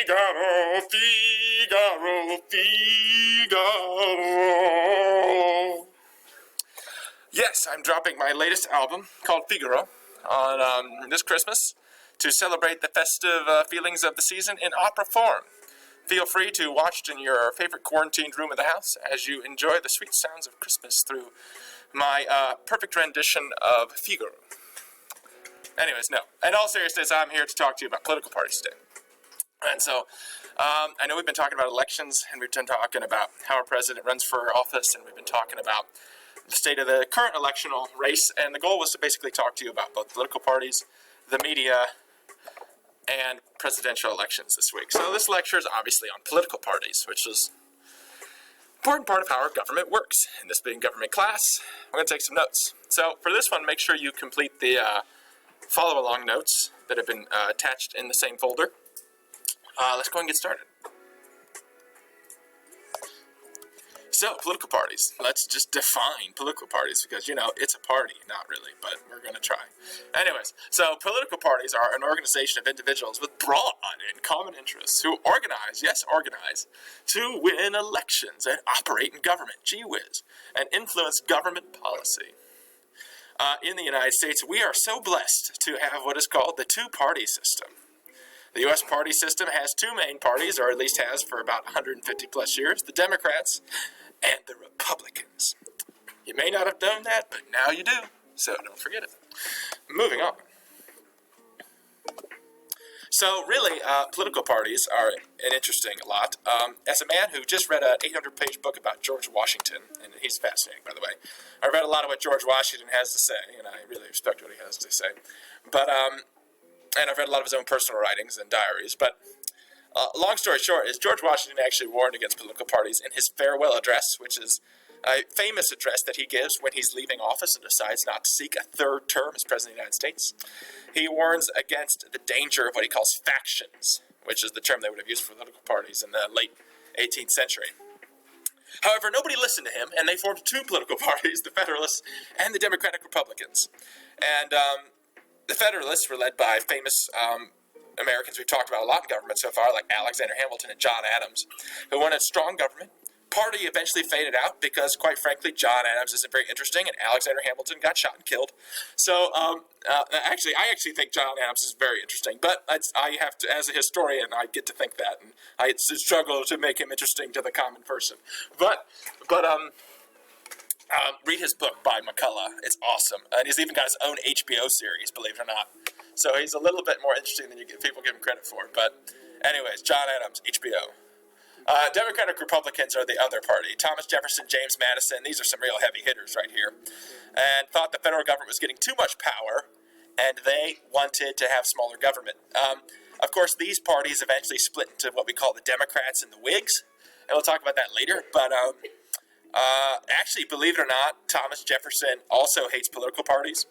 Figaro, Figaro, Figaro. Yes, I'm dropping my latest album called Figaro on this Christmas to celebrate the festive feelings of the season in opera form. Feel free to watch it in your favorite quarantined room of the house as you enjoy the sweet sounds of Christmas through my perfect rendition of Figaro. Anyways, no. In all seriousness, I'm here to talk to you about political parties today. And so, I know we've been talking about elections, and we've been talking about how our president runs for office, and we've been talking about the state of the current electional race, and the goal was to basically talk to you about both political parties, the media, and presidential elections this week. So this lecture is obviously on political parties, which is an important part of how our government works. In this being government class, we're going to take some notes. So for this one, make sure you complete the follow-along notes that have been attached in the same folder. Let's go ahead and get started. So, political parties. Let's just define political parties because, it's a party. Not really, but we're going to try. Anyways, so political parties are an organization of individuals with broad and common interests who organize, to win elections and operate in government, gee whiz, and influence government policy. In the United States, we are so blessed to have what is called the two-party system. The U.S. party system has two main parties, or at least has for about 150 plus years, the Democrats and the Republicans. You may not have known that, but now you do, so don't forget it. Moving on. So really, political parties are an interesting lot. As a man who just read an 800-page book about George Washington, and he's fascinating, by the way, I read a lot of what George Washington has to say, and I really respect what he has to say. But, and I've read a lot of his own personal writings and diaries, but long story short is George Washington actually warned against political parties in his farewell address, which is a famous address that he gives when he's leaving office and decides not to seek a third term as President of the United States. He warns against the danger of what he calls factions, which is the term they would have used for political parties in the late 18th century. However, nobody listened to him, and they formed two political parties, the Federalists and the Democratic Republicans. And the Federalists were led by famous Americans we've talked about a lot in government so far, like Alexander Hamilton and John Adams, who wanted strong government. Party eventually faded out because, quite frankly, John Adams isn't very interesting, and Alexander Hamilton got shot and killed. So, I actually think John Adams is very interesting, but I have to, as a historian, I get to think that, and I struggle to make him interesting to the common person. But read his book by McCullough. It's awesome, and he's even got his own HBO series, believe it or not. So he's a little bit more interesting than people give him credit for. But, anyways, John Adams, HBO. Democratic Republicans are the other party. Thomas Jefferson, James Madison, these are some real heavy hitters right here, and thought the federal government was getting too much power, and they wanted to have smaller government. Of course, these parties eventually split into what we call the Democrats and the Whigs, and we'll talk about that later, but actually, believe it or not, Thomas Jefferson also hates political parties,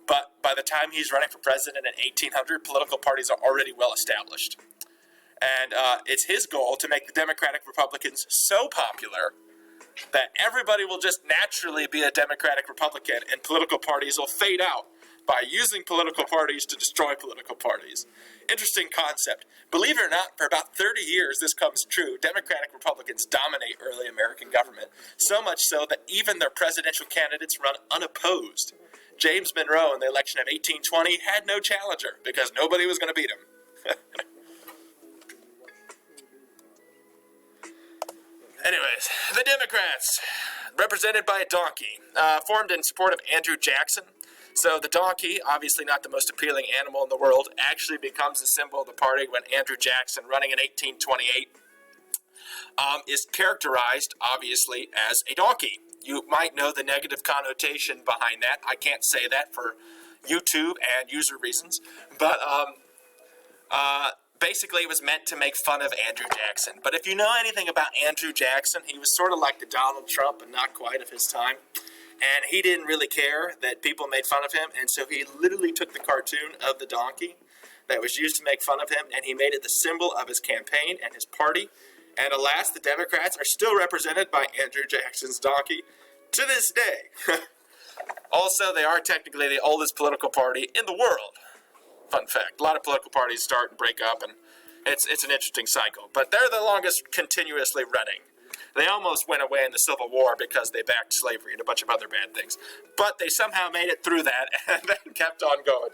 but by the time he's running for president in 1800, political parties are already well established. And it's his goal to make the Democratic Republicans so popular that everybody will just naturally be a Democratic Republican and political parties will fade out by using political parties to destroy political parties. Interesting concept. Believe it or not, for about 30 years this comes true. Democratic Republicans dominate early American government, so much so that even their presidential candidates run unopposed. James Monroe in the election of 1820 had no challenger because nobody was going to beat him. Anyways, the Democrats, represented by a donkey, formed in support of Andrew Jackson. So the donkey, obviously not the most appealing animal in the world, actually becomes the symbol of the party when Andrew Jackson, running in 1828, is characterized, obviously, as a donkey. You might know the negative connotation behind that. I can't say that for YouTube and user reasons, but basically, it was meant to make fun of Andrew Jackson. But if you know anything about Andrew Jackson, he was sort of like the Donald Trump, but not quite of his time. And he didn't really care that people made fun of him, and so he literally took the cartoon of the donkey that was used to make fun of him, and he made it the symbol of his campaign and his party. And alas, the Democrats are still represented by Andrew Jackson's donkey to this day. Also, they are technically the oldest political party in the world. Fun fact. A lot of political parties start and break up, and It's an interesting cycle. But they're the longest continuously running. They almost went away in the Civil War because they backed slavery and a bunch of other bad things. But they somehow made it through that and then kept on going.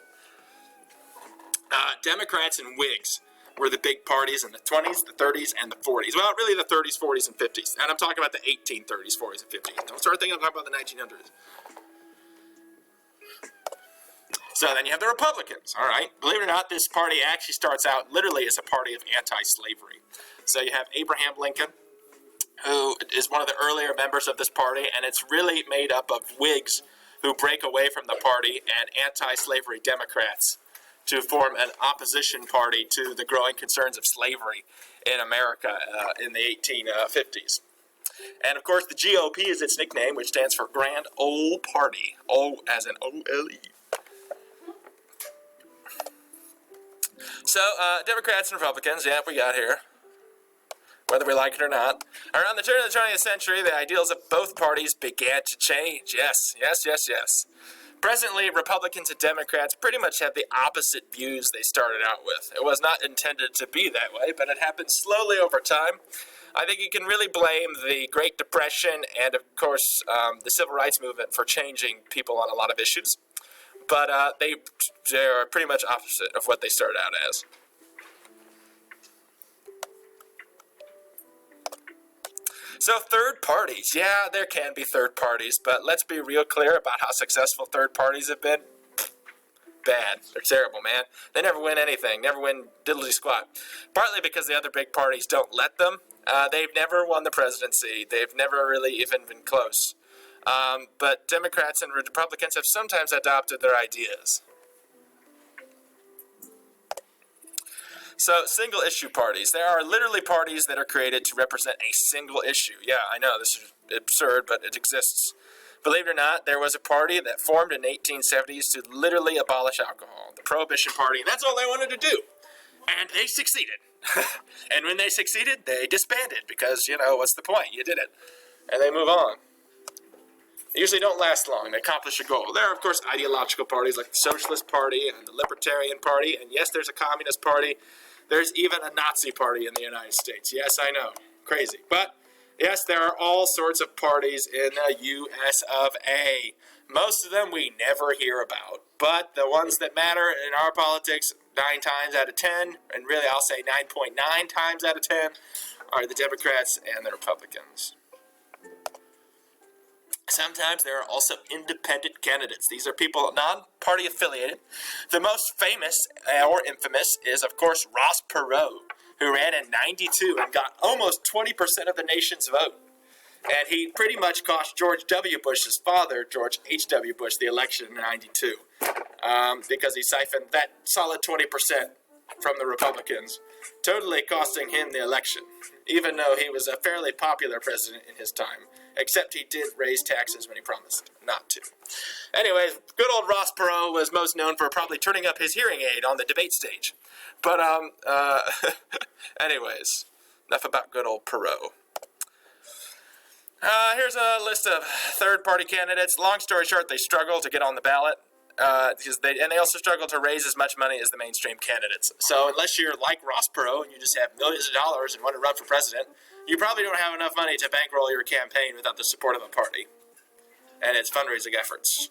Democrats and Whigs were the big parties in the 20s, the 30s, and the 40s. Well, really the 30s, 40s, and 50s. And I'm talking about the 1830s, 40s, and 50s. Don't start thinking I'm talking about the 1900s. So then you have the Republicans, all right? Believe it or not, this party actually starts out literally as a party of anti-slavery. So you have Abraham Lincoln, who is one of the earlier members of this party, and it's really made up of Whigs who break away from the party and anti-slavery Democrats to form an opposition party to the growing concerns of slavery in America in the 1850s. And of course, the GOP is its nickname, which stands for Grand Ole Party. O as in O-L-E. So, Democrats and Republicans, yeah, we got here, whether we like it or not. Around the turn of the 20th century, the ideals of both parties began to change. Yes, yes, yes, yes. Presently, Republicans and Democrats pretty much have the opposite views they started out with. It was not intended to be that way, but it happened slowly over time. I think you can really blame the Great Depression and, of course, the Civil Rights Movement for changing people on a lot of issues. But they're pretty much opposite of what they started out as. So third parties. Yeah, there can be third parties, but let's be real clear about how successful third parties have been. Bad. They're terrible, man. They never win anything. Never win diddly squat. Partly because the other big parties don't let them. They've never won the presidency. They've never really even been close. But Democrats and Republicans have sometimes adopted their ideas. So, single issue parties. There are literally parties that are created to represent a single issue. Yeah, I know, this is absurd, but it exists. Believe it or not, there was a party that formed in the 1870s to literally abolish alcohol. The Prohibition Party, and that's all they wanted to do. And they succeeded. And when they succeeded, they disbanded because, what's the point? You did it. And they move on. They usually don't last long. They accomplish a goal. There are, of course, ideological parties like the Socialist Party and the Libertarian Party. And yes, there's a Communist Party. There's even a Nazi Party in the United States. Yes, I know. Crazy. But, yes, there are all sorts of parties in the U.S. of A. Most of them we never hear about. But the ones that matter in our politics 9 times out of 10, and really I'll say 9.9 times out of 10, are the Democrats and the Republicans. Sometimes there are also independent candidates. These are people non-party affiliated. The most famous or infamous is, of course, Ross Perot, who ran in 92 and got almost 20% of the nation's vote. And he pretty much cost George W. Bush's father, George H.W. Bush, the election in 92 because he siphoned that solid 20% from the Republicans, totally costing him the election, even though he was a fairly popular president in his time. Except he did raise taxes when he promised not to. Anyways, good old Ross Perot was most known for probably turning up his hearing aid on the debate stage. But, anyways, enough about good old Perot. Here's a list of third-party candidates. Long story short, they struggle to get on the ballot. And they also struggle to raise as much money as the mainstream candidates. So unless you're like Ross Perot and you just have millions of dollars and want to run for president, you probably don't have enough money to bankroll your campaign without the support of a party and its fundraising efforts.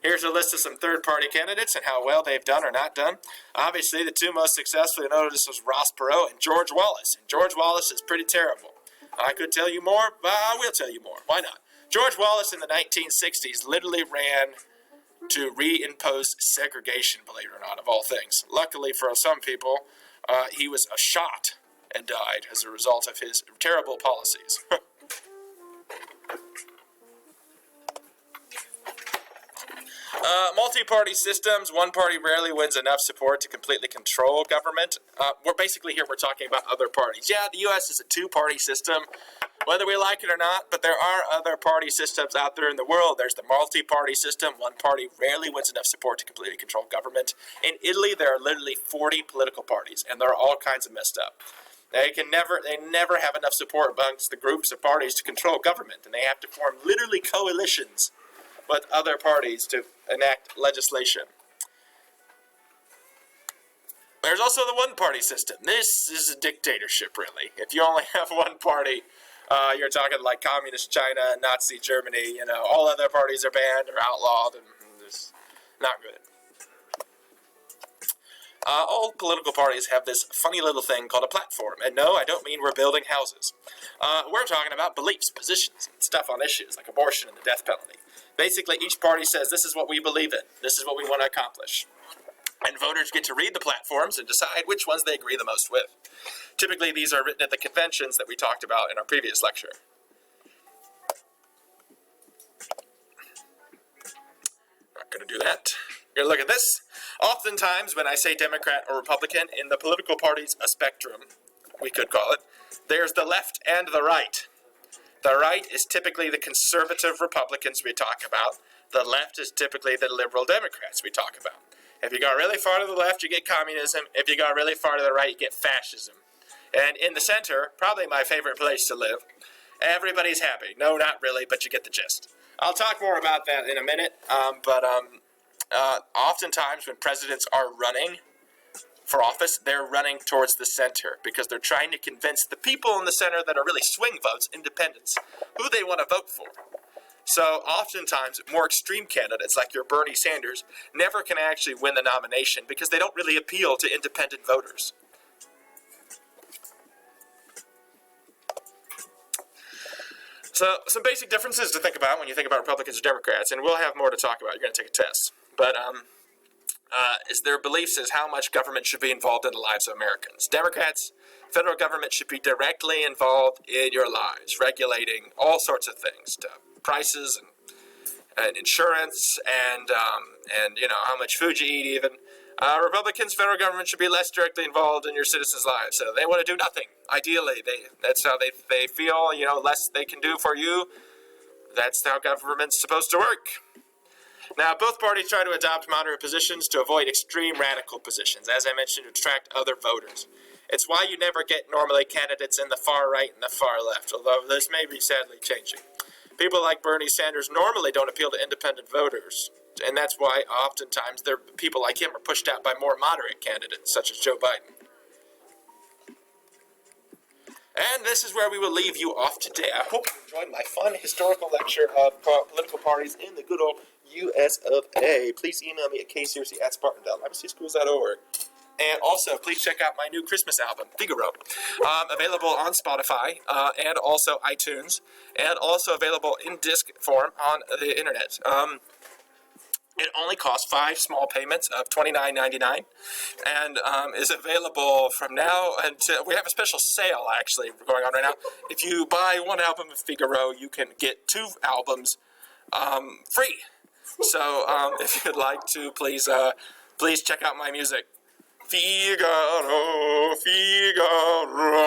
Here's a list of some third-party candidates and how well they've done or not done. Obviously, the two most successful noticed was Ross Perot and George Wallace. And George Wallace is pretty terrible. I could tell you more, but I will tell you more. Why not? George Wallace in the 1960s literally ran to reimpose segregation, believe it or not, of all things. Luckily for some people, he was shot and died as a result of his terrible policies. Multi-party systems, one party rarely wins enough support to completely control government. We're talking about other parties. Yeah, the U.S. is a two-party system, whether we like it or not, but there are other party systems out there in the world. There's the multi-party system. One party rarely wins enough support to completely control government. In Italy, there are literally 40 political parties, and they're all kinds of messed up. They never have enough support amongst the groups of parties to control government, and they have to form literally coalitions with other parties to enact legislation. There's also the one-party system. This is a dictatorship, really. If you only have one party, you're talking like communist China, Nazi Germany, all other parties are banned or outlawed, and it's not good. All political parties have this funny little thing called a platform. And no, I don't mean we're building houses. We're talking about beliefs, positions, and stuff on issues like abortion and the death penalty. Basically, each party says, this is what we believe in. This is what we want to accomplish. And voters get to read the platforms and decide which ones they agree the most with. Typically, these are written at the conventions that we talked about in our previous lecture. Not going to do that. You're going to look at this. Oftentimes, when I say Democrat or Republican, in the political parties, a spectrum, we could call it, there's the left and the right. The right is typically the conservative Republicans we talk about. The left is typically the liberal Democrats we talk about. If you go really far to the left, you get communism. If you go really far to the right, you get fascism. And in the center, probably my favorite place to live, everybody's happy. No, not really, but you get the gist. I'll talk more about that in a minute, oftentimes when presidents are running for office, they're running towards the center because they're trying to convince the people in the center that are really swing votes, independents, who they want to vote for. So oftentimes, more extreme candidates like your Bernie Sanders never can actually win the nomination because they don't really appeal to independent voters. So some basic differences to think about when you think about Republicans or Democrats, and we'll have more to talk about. You're going to take a test. But is their beliefs is how much government should be involved in the lives of Americans. Democrats, federal government should be directly involved in your lives, regulating all sorts of things, to prices and insurance and how much food you eat even. Republicans, federal government should be less directly involved in your citizens' lives. So they want to do nothing. Ideally, that's how they feel, less they can do for you. That's how government's supposed to work. Now, both parties try to adopt moderate positions to avoid extreme radical positions, as I mentioned, to attract other voters. It's why you never get normally candidates in the far right and the far left, although this may be sadly changing. People like Bernie Sanders normally don't appeal to independent voters, and that's why oftentimes people like him are pushed out by more moderate candidates, such as Joe Biden. And this is where we will leave you off today. I hope you enjoyed my fun historical lecture of political parties in the good old U.S. of A. Please email me at ksearcy@spartandale.org. And also, please check out my new Christmas album, Figaro, available on Spotify and also iTunes, and also available in disc form on the internet. It only costs 5 small payments of $29.99 and is available from now until we have a special sale actually going on right now. If you buy 1 album of Figaro, you can get 2 albums free. So if you'd like to, please check out my music. Figaro, Figaro.